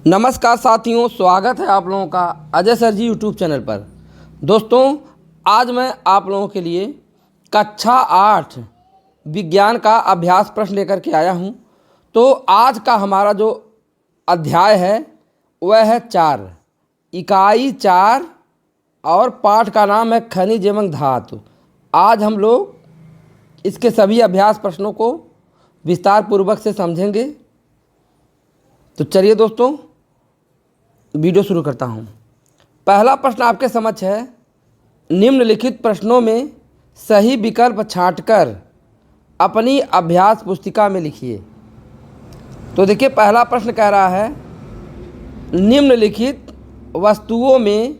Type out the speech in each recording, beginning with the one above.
नमस्कार साथियों, स्वागत है आप लोगों का अजय सर जी यूट्यूब चैनल पर। दोस्तों, आज मैं आप लोगों के लिए कक्षा 8 विज्ञान का अभ्यास प्रश्न लेकर के आया हूं। तो आज का हमारा जो अध्याय है वह है 4, इकाई 4 और पाठ का नाम है खनिज एवं धातु। आज हम लोग इसके सभी अभ्यास प्रश्नों को विस्तार पूर्वक से समझेंगे। तो चलिए दोस्तों, वीडियो शुरू करता हूं। पहला प्रश्न आपके समक्ष है, निम्नलिखित प्रश्नों में सही विकल्प छांटकर अपनी अभ्यास पुस्तिका में लिखिए। तो देखिए, पहला प्रश्न कह रहा है, निम्नलिखित वस्तुओं में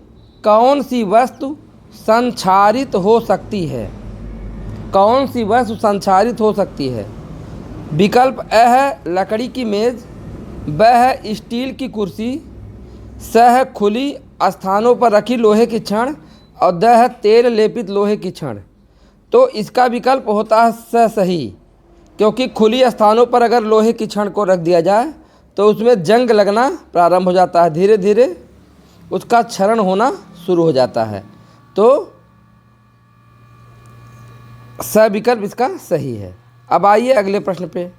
कौन सी वस्तु संक्षारित हो सकती है? कौन सी वस्तु संक्षारित हो सकती है? विकल्प ए है लकड़ी की मेज़, ब है स्टील की कुर्सी, स है खुली स्थानों पर रखी लोहे की छड़ और द है तेल लेपित लोहे की छड़। तो इसका विकल्प होता है स सही, क्योंकि खुली स्थानों पर अगर लोहे की छड़ को रख दिया जाए तो उसमें जंग लगना प्रारंभ हो जाता है, धीरे धीरे उसका क्षरण होना शुरू हो जाता है। तो स विकल्प इसका सही है। अब आइए अगले प्रश्न पे।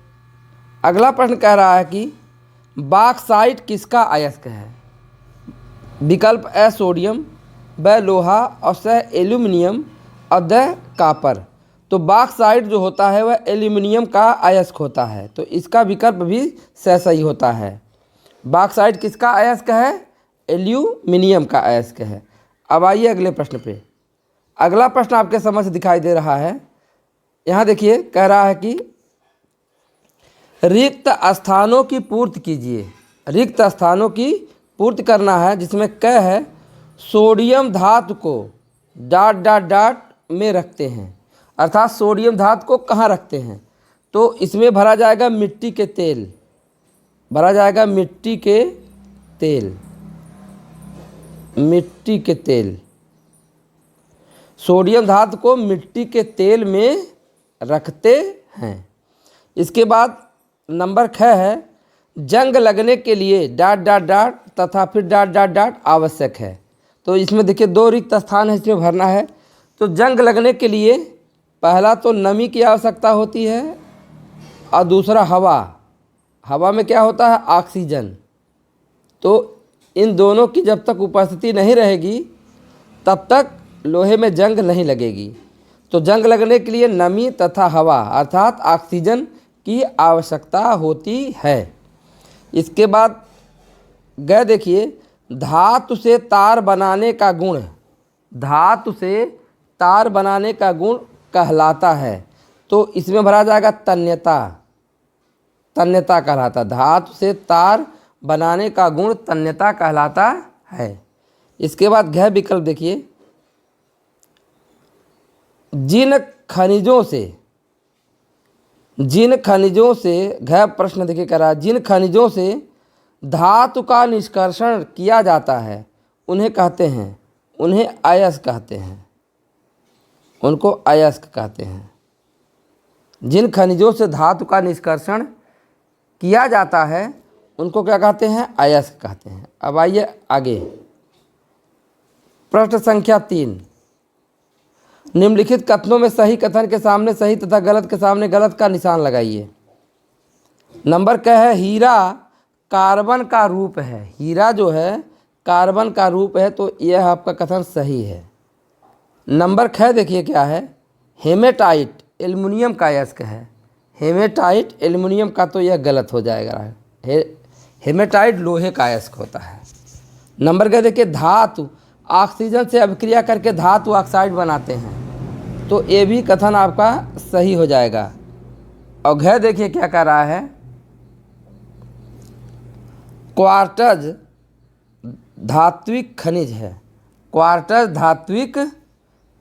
अगला प्रश्न कह रहा है कि बॉक्साइट किसका अयस्क है? विकल्प ए सोडियम, ब लोहा और स एल्यूमिनियम और द कापर। तो बॉक्साइट जो होता है वह एल्यूमिनियम का अयस्क होता है, तो इसका विकल्प भी सही होता है। बॉक्साइट किसका अयस्क है? एल्यूमिनियम का अयस्क है। अब आइए अगले प्रश्न पे। अगला प्रश्न आपके समक्ष दिखाई दे रहा है। यहाँ देखिए, कह रहा है कि रिक्त स्थानों की पूर्ति कीजिए। रिक्त स्थानों की पूर्ति करना है, जिसमें क है सोडियम धातु को ... में रखते हैं। अर्थात सोडियम धातु को कहाँ रखते हैं? तो इसमें भरा जाएगा मिट्टी के तेल, भरा जाएगा मिट्टी के तेल, मिट्टी के तेल। सोडियम धातु को मिट्टी के तेल में रखते हैं। इसके बाद नंबर 6 है, जंग लगने के लिए ... तथा फिर ... आवश्यक है। तो इसमें देखिए 2 रिक्त स्थान है, इसमें भरना है। तो जंग लगने के लिए पहला तो नमी की आवश्यकता होती है और दूसरा हवा। हवा में क्या होता है? ऑक्सीजन। तो इन दोनों की जब तक उपस्थिति नहीं रहेगी तब तक लोहे में जंग नहीं लगेगी। तो जंग लगने के लिए नमी तथा हवा अर्थात ऑक्सीजन की आवश्यकता होती है। इसके बाद गए देखिए, धातु से तार बनाने का गुण, धातु से तार बनाने का गुण कहलाता है। तो इसमें भरा जाएगा तन्यता, तन्यता कहलाता। धातु से तार बनाने का गुण तन्यता कहलाता है। इसके बाद घ विकल्प देखिए, जिन खनिजों से घ प्रश्न देखिए करा, जिन खनिजों से धातु का निष्कर्षण किया जाता है उन्हें कहते हैं, उन्हें अयस्क कहते हैं, उनको अयस्क कहते हैं। जिन खनिजों से धातु का निष्कर्षण किया जाता है उनको क्या कहते हैं? अयस्क कहते हैं। अब आइए आगे, प्रश्न संख्या 3। निम्नलिखित कथनों में सही कथन के सामने सही तथा गलत के सामने गलत का निशान लगाइए। नंबर क्या है? हीरा कार्बन का रूप है। हीरा जो है कार्बन का रूप है, तो यह आपका कथन सही है। नंबर 6 देखिए क्या है, हेमेटाइट एल्युमिनियम का अयस्क है। हेमेटाइट एल्युमिनियम का, तो यह गलत हो जाएगा। हेमेटाइट लोहे का अयस्क होता है। नंबर क्या देखिए, धातु ऑक्सीजन से अभिक्रिया करके धातु ऑक्साइड बनाते हैं, तो ये भी कथन आपका सही हो जाएगा। और घ देखिए क्या कह रहा है, क्वार्टज धात्विक खनिज है। क्वार्टज धात्विक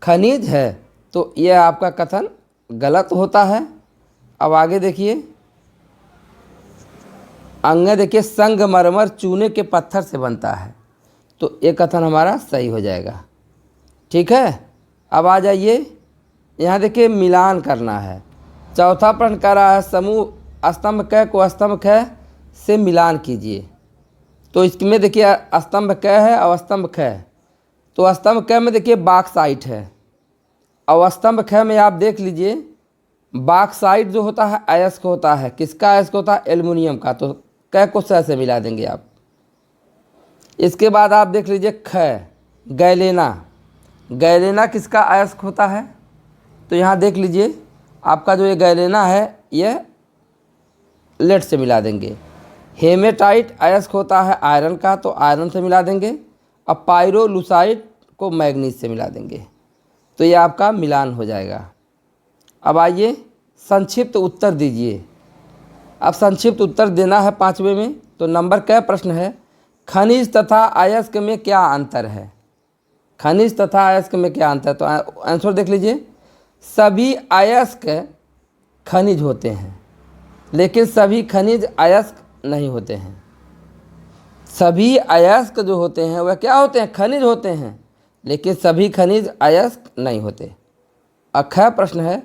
खनिज है, तो यह आपका कथन गलत होता है। अब आगे देखिए, अंग देखिए, संगमरमर चूने के पत्थर से बनता है, तो ये कथन हमारा सही हो जाएगा। ठीक है। अब आ जाइए, यहाँ देखिए मिलान करना है। चौथा प्रश्न कह रहा है, समूह स्तंभ क को स्तंभ ख से मिलान कीजिए। तो इसमें देखिए स्तंभ क है और स्तंभ ख है। तो स्तंभ क में देखिए बॉक्साइट है और स्तंभ ख में आप देख लीजिए बॉक्साइट जो होता है अयस्क होता है। किसका अयस्क होता है? एल्युमिनियम का। तो क को स से मिला देंगे आप। इसके बाद आप देख लीजिए ख, गैलेना। गैलेना किसका अयस्क होता है? तो यहाँ देख लीजिए आपका जो ये गैलेना है ये लेड से मिला देंगे। हेमेटाइट अयस्क होता है आयरन का, तो आयरन से मिला देंगे। अब पायरोलुसाइट को मैग्नीज से मिला देंगे। तो ये आपका मिलान हो जाएगा। अब आइए संक्षिप्त उत्तर दीजिए। अब संक्षिप्त उत्तर देना है 5वें में। तो नंबर क प्रश्न है, खनिज तथा अयस्क में क्या अंतर है? खनिज तथा अयस्क में क्या अंतर है? तो आंसर देख लीजिए। सभी अयस्क खनिज होते हैं लेकिन सभी खनिज अयस्क नहीं होते हैं। सभी अयस्क जो होते हैं वह क्या होते हैं? खनिज होते हैं, लेकिन सभी खनिज अयस्क नहीं होते। ख प्रश्न है,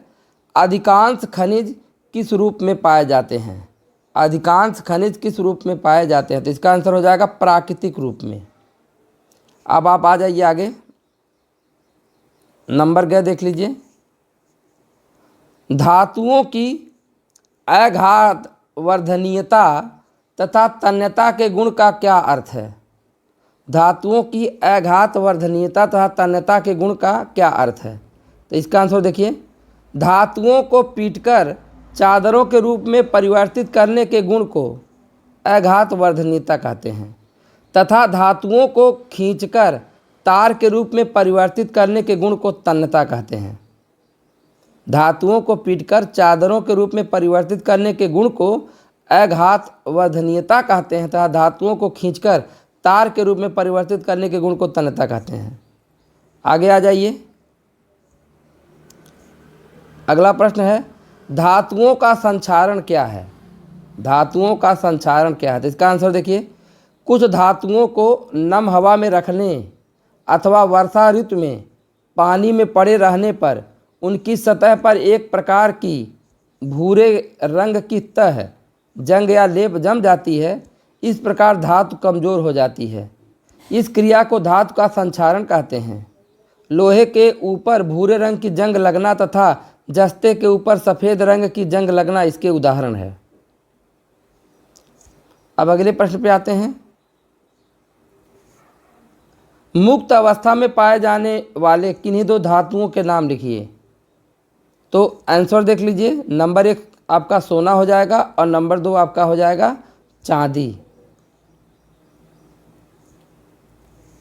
अधिकांश खनिज किस रूप में पाए जाते हैं? अधिकांश खनिज किस रूप में पाए जाते हैं? तो इसका आंसर हो जाएगा प्राकृतिक रूप में। अब आप आ जाइए आगे। नंबर ग देख लीजिए। धातुओं की अघात वर्धनीयता तथा तन्यता के गुण का क्या अर्थ है? धातुओं की अघात वर्धनीयता तथा तन्यता के गुण का क्या अर्थ है? तो इसका आंसर देखिए। धातुओं को पीटकर चादरों के रूप में परिवर्तित करने के गुण को अघात वर्धनीयता कहते हैं तथा धातुओं को खींचकर तार के रूप में परिवर्तित करने के गुण को तन्यता कहते हैं। धातुओं को पीटकर चादरों के रूप में परिवर्तित करने के गुण को अघात वर्धनीयता कहते हैं तथा धातुओं को खींचकर तार के रूप में परिवर्तित करने के गुण को तन्यता कहते हैं। आगे आ जाइए। अगला प्रश्न है, धातुओं का संक्षारण क्या है? धातुओं का संक्षारण क्या है? तो इसका आंसर देखिए। कुछ धातुओं को नम हवा में रखने अथवा वर्षा ऋतु में पानी में पड़े रहने पर उनकी सतह पर एक प्रकार की भूरे रंग की तह जंग या लेप जम जाती है। इस प्रकार धातु कमज़ोर हो जाती है। इस क्रिया को धातु का संक्षारण कहते हैं। लोहे के ऊपर भूरे रंग की जंग लगना तथा जस्ते के ऊपर सफ़ेद रंग की जंग लगना इसके उदाहरण है। अब अगले प्रश्न पे आते हैं। मुक्त अवस्था में पाए जाने वाले किन्हीं दो धातुओं के नाम लिखिए। तो आंसर देख लीजिए। नंबर 1 आपका सोना हो जाएगा और नंबर 2 आपका हो जाएगा चांदी।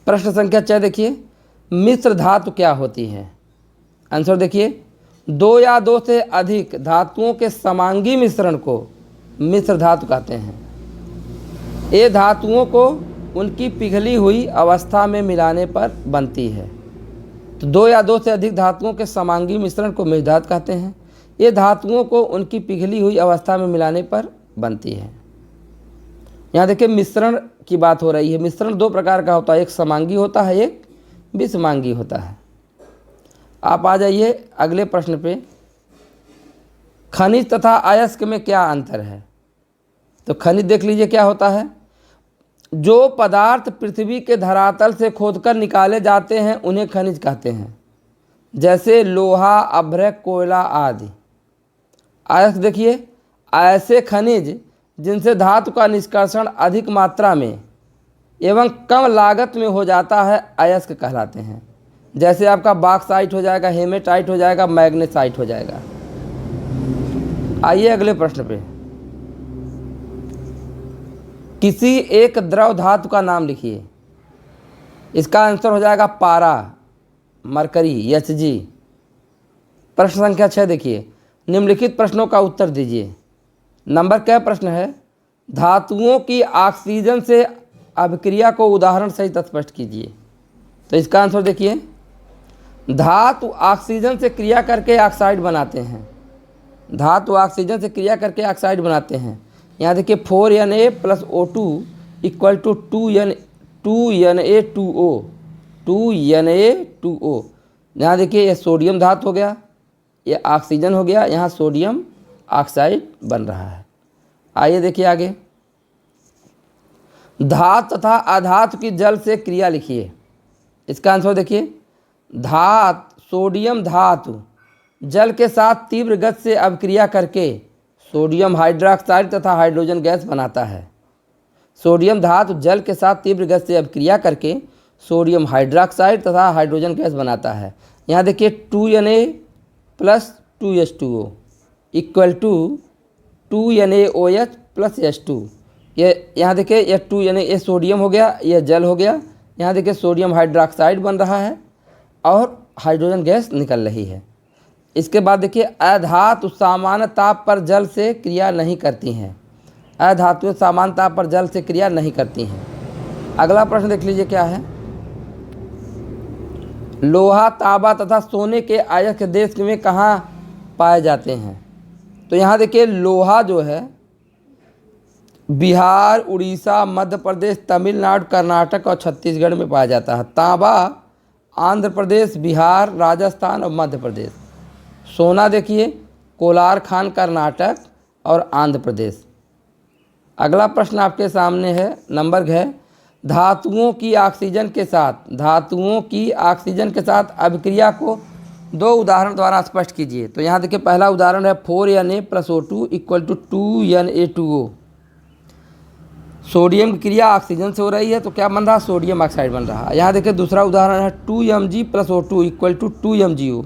प्रश्न संख्या 6 देखिए। मिश्र धातु क्या होती है? आंसर देखिए। 2 या 2 से अधिक धातुओं के समांगी मिश्रण को मिश्र धातु कहते हैं। ये धातुओं को उनकी पिघली हुई अवस्था में मिलाने पर बनती है। तो 2 या 2 से अधिक धातुओं के समांगी मिश्रण को मिश्र धातु कहते हैं। ये धातुओं को उनकी पिघली हुई अवस्था में मिलाने पर बनती है। यहाँ देखिए मिश्रण की बात हो रही है। मिश्रण 2 प्रकार का होता है, एक समांगी होता है, एक विसमांगी होता है। आप आ जाइए अगले प्रश्न पे। खनिज तथा अयस्क में क्या अंतर है? तो खनिज देख लीजिए क्या होता है। जो पदार्थ पृथ्वी के धरातल से खोदकर निकाले जाते हैं उन्हें खनिज कहते हैं, जैसे लोहा, अभ्रक, कोयला आदि। अयस्क देखिए ऐसे खनिज जिनसे धातु का निष्कर्षण अधिक मात्रा में एवं कम लागत में हो जाता है अयस्क कहलाते हैं। जैसे आपका बॉक्साइट हो जाएगा, हेमेटाइट हो जाएगा, मैग्नेसाइट हो जाएगा। आइए अगले प्रश्न पे। किसी एक द्रव धातु का नाम लिखिए। इसका आंसर हो जाएगा पारा, मरकरी, Hg। प्रश्न संख्या 6 देखिए। निम्नलिखित प्रश्नों का उत्तर दीजिए। नंबर क्या प्रश्न है, धातुओं की ऑक्सीजन से अभिक्रिया को उदाहरण सहित स्पष्ट कीजिए। तो इसका आंसर देखिए। धातु ऑक्सीजन से क्रिया करके ऑक्साइड बनाते हैं। धातु ऑक्सीजन से क्रिया करके ऑक्साइड बनाते हैं। यहाँ देखिए 4Na + O2 = 2Na2O 2Na2O। यहाँ देखिए ये सोडियम धातु हो गया, ये ऑक्सीजन हो गया, यहाँ सोडियम ऑक्साइड बन रहा है। आइए देखिए आगे। धातु तथा अधातु की जल से क्रिया लिखिए। इसका आंसर देखिए, सोडियम धातु जल के साथ तीव्र गति से अभिक्रिया करके सोडियम हाइड्रोक्साइड तथा हाइड्रोजन गैस बनाता है। सोडियम धातु जल के साथ तीव्र गति से अभिक्रिया करके सोडियम हाइड्रोक्साइड तथा हाइड्रोजन गैस बनाता है। यहाँ देखिए 2Na plus 2H2O equal to 2NaOH plus H2। ये यहाँ देखिए ये 2Na ये सोडियम हो गया, ये जल हो गया। यहाँ देखिए सोडियम हाइड्रोक्साइड बन रहा है और हाइड्रोजन गैस निकल रही है। इसके बाद देखिए अधातु सामान्य ताप पर जल से क्रिया नहीं करती हैं। अधातुएं सामान्य ताप पर जल से क्रिया नहीं करती हैं। अगला प्रश्न देख लीजिए क्या है। लोहा, तांबा तथा सोने के अयस्क देश में कहाँ पाए जाते हैं? तो यहाँ देखिए लोहा जो है बिहार, उड़ीसा, मध्य प्रदेश, तमिलनाडु, कर्नाटक और छत्तीसगढ़ में पाया जाता है। तांबा आंध्र प्रदेश, बिहार, राजस्थान और मध्य प्रदेश। सोना देखिए कोलार खान कर्नाटक और आंध्र प्रदेश। अगला प्रश्न आपके सामने है, नंबर है धातुओं की ऑक्सीजन के साथ अभिक्रिया को दो उदाहरण द्वारा स्पष्ट कीजिए। तो यहाँ देखिए पहला उदाहरण है 4Na + O2 equal to 2Na2O। Sodium की क्रिया ऑक्सीजन से हो रही है तो क्या बन रहा, सोडियम ऑक्साइड बन रहा है। यहाँ देखिए दूसरा उदाहरण है 2Mg + O2 equal to 2MgO।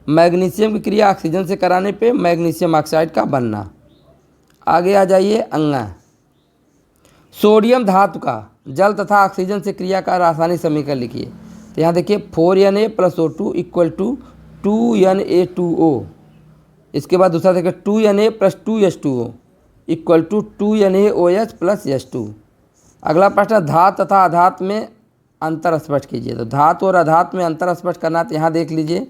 Magnesium की क्रिया ऑक्सीजन से कराने पे मैग्नीशियम ऑक्साइड का बनना। आगे आ जाइए अंगा। सोडियम धातु का जल तथा ऑक्सीजन से क्रिया का रासायनिक समीकरण लिखिए। तो यहाँ देखिए 4Na + O2 equal to 2Na2O। इसके बाद दूसरा देखिए 2Na + 2H2O equal to 2NaOH plus H2। अगला प्रश्न धातु तथा अधातु में अंतर स्पष्ट कीजिए। तो धातु और अधातु में अंतर स्पष्ट करना, तो यहाँ देख लीजिए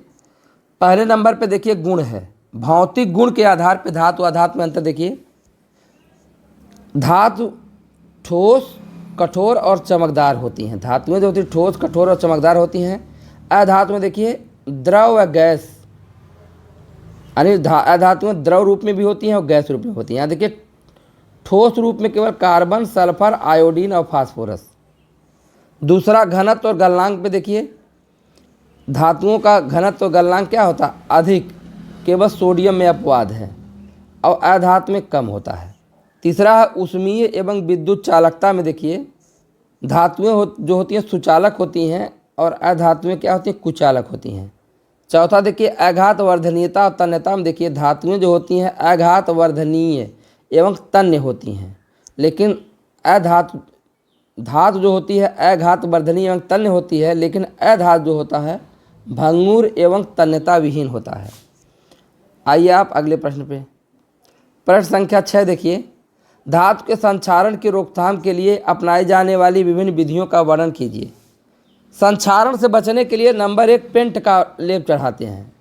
पहले नंबर पे देखिए गुण है। भौतिक गुण के आधार पे धातु अधातु में अंतर देखिए। धातु ठोस, कठोर और चमकदार होती हैं। धातुएं जो होती हैं ठोस, कठोर और चमकदार होती हैं। अधातु में देखिए द्रव व गैस, यानी अधातुएं द्रव रूप में भी होती हैं और गैस रूप में होती हैं। यहाँ देखिए ठोस रूप में केवल कार्बन, सल्फर, आयोडीन और फास्फोरस। दूसरा घनत्व और गलनांक पे देखिए धातुओं का घनत्व और गलनांक क्या होता है, अधिक, केवल सोडियम में अपवाद है, और अधातु में कम होता है। तीसरा है ऊष्मीय एवं विद्युत चालकता में देखिए धातुएं जो होती हैं सुचालक होती हैं और अधातुएं क्या होती हैं, कुचालक होती हैं। चौथा देखिए अघात वर्धनीयता और तन्यता में देखिए धातुएं जो होती हैं अघात वर्धनीय एवं तन्य होती हैं, लेकिन धातु जो होती है अघात वर्धनीय एवं तन्य होती है, लेकिन अधातु जो होता है भंगुर एवं तन्यता विहीन होता है। आइए आप अगले प्रश्न पे। प्रश्न संख्या 6 देखिए धातु के संक्षारण की रोकथाम के लिए अपनाई जाने वाली विभिन्न विधियों का वर्णन कीजिए। संक्षारण से बचने के लिए नंबर 1 पेंट का लेप चढ़ाते हैं।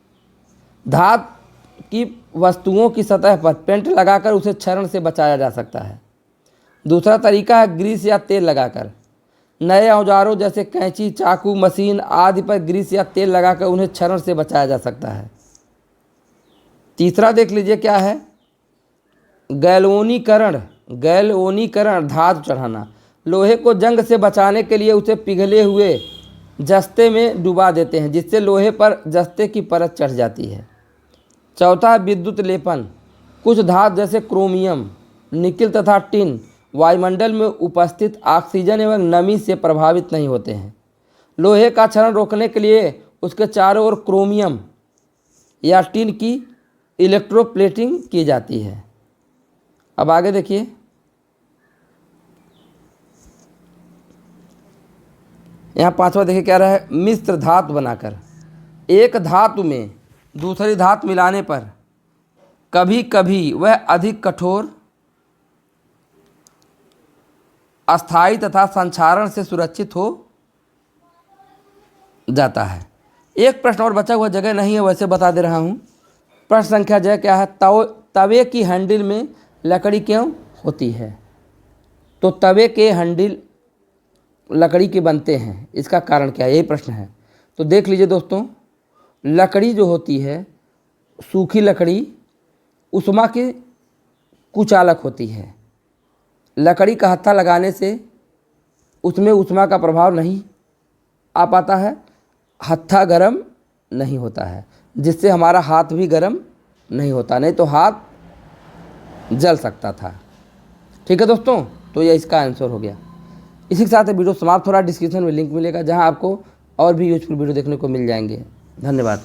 धातु की वस्तुओं की सतह पर पेंट लगाकर उसे क्षरण से बचाया जा सकता है। दूसरा तरीका है ग्रीस या तेल लगाकर। नए औजारों जैसे कैंची, चाकू, मशीन आदि पर ग्रीस या तेल लगाकर उन्हें क्षरण से बचाया जा सकता है। तीसरा देख लीजिए क्या है, गैल्वेनीकरण धातु चढ़ाना। लोहे को जंग से बचाने के लिए उसे पिघले हुए जस्ते में डुबा देते हैं, जिससे लोहे पर जस्ते की परत चढ़ जाती है। चौथा विद्युत लेपन। कुछ धातु जैसे क्रोमियम, निकिल तथा टिन वायुमंडल में उपस्थित ऑक्सीजन एवं नमी से प्रभावित नहीं होते हैं। लोहे का क्षरण रोकने के लिए उसके चारों ओर क्रोमियम या टिन की इलेक्ट्रोप्लेटिंग की जाती है। अब आगे देखिए यहाँ पांचवा देखिए क्या रहा है, मिश्र धातु बनाकर। एक धातु में दूसरी धातु मिलाने पर कभी कभी वह अधिक कठोर, अस्थायी तथा संक्षारण से सुरक्षित हो जाता है। एक प्रश्न और बचा हुआ जगह नहीं है, वैसे बता दे रहा हूँ। प्रश्न संख्या जय क्या है, तवे की हैंडल में लकड़ी क्यों होती है? तो तवे के हैंडल लकड़ी के बनते हैं, इसका कारण क्या है, यही प्रश्न है। तो देख लीजिए दोस्तों, लकड़ी जो होती है सूखी लकड़ी उष्मा की कुचालक होती है। लकड़ी का हत्था लगाने से उसमें ऊष्मा का प्रभाव नहीं आ पाता है, हत्था गर्म नहीं होता है, जिससे हमारा हाथ भी गर्म नहीं होता, नहीं तो हाथ जल सकता था। ठीक है दोस्तों, तो यह इसका आंसर हो गया। इसी के साथ वीडियो समाप्त हो रहा है। डिस्क्रिप्शन में लिंक मिलेगा जहां आपको और भी यूजफुल वीडियो देखने को मिल जाएंगे। धन्यवाद।